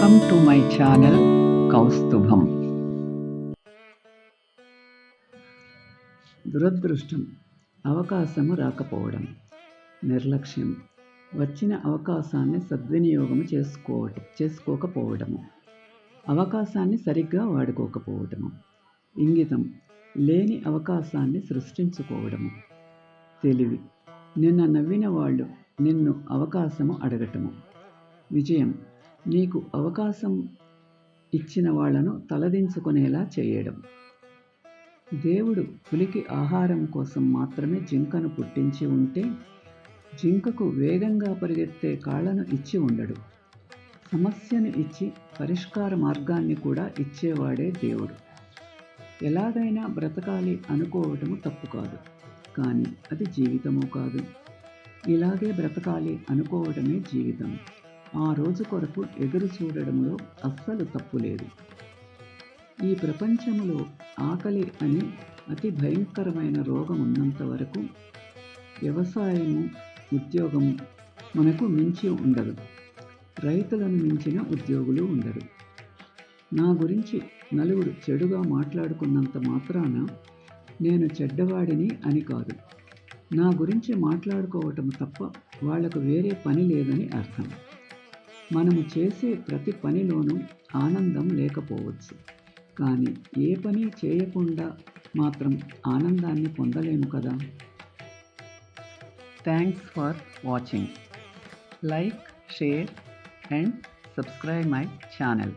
Welcome to my channel Kaustubham. దురదృష్టం, అవకాశము రాకపోవడం, నిర్లక్ష్యం, వచ్చిన అవకాశాన్ని సద్వినియోగము చేసుకోకపోవడము, అవకాశాన్ని సరిగ్గా వాడుకోకపోవడము, ఇంగితం, లేని అవకాశాన్ని సృష్టించుకోవడము, తెలివి, నిన్న నవ్విన వాళ్ళు నిన్ను అవకాశము అడగటము, విజయం, నీకు అవకాశం ఇచ్చిన వాళ్లను తలదించుకునేలా చేయడం. దేవుడు పులికి ఆహారం కోసం మాత్రమే జింకను పుట్టించి ఉంటే జింకకు వేగంగా పరిగెత్తే కాళ్లను ఇచ్చి ఉండడు. సమస్యను ఇచ్చి పరిష్కార మార్గాన్ని కూడా ఇచ్చేవాడే దేవుడు. ఎలాగైనా బ్రతకాలి అనుకోవటము తప్పు కాదు, కానీ అది జీవితము కాదు. ఇలాగే బ్రతకాలి అనుకోవడమే జీవితం. ఆ రోజు కొరకు ఎదురు చూడడంలో అస్సలు తప్పు లేదు. ఈ ప్రపంచంలో ఆకలి అనే అతి భయంకరమైన రోగం ఉన్నంత వరకు వ్యవసాయము, ఉద్యోగము మనకు మించి ఉండదు. రైతులను మించిన ఉద్యోగులు ఉండరు. నా గురించి నలుగురు చెడుగా మాట్లాడుకున్నంత మాత్రాన నేను చెడ్డవాడిని అని కాదు. నా గురించి మాట్లాడుకోవటం తప్ప వాళ్లకు వేరే పని లేదని అర్థం. మనము చేసే ప్రతి పనిలోనూ ఆనందం లేకపోవచ్చు, కానీ ఏ పని చేయకుండా మాత్రం ఆనందాన్ని పొందలేము కదా. Thanks for watching. Like, share and subscribe my channel.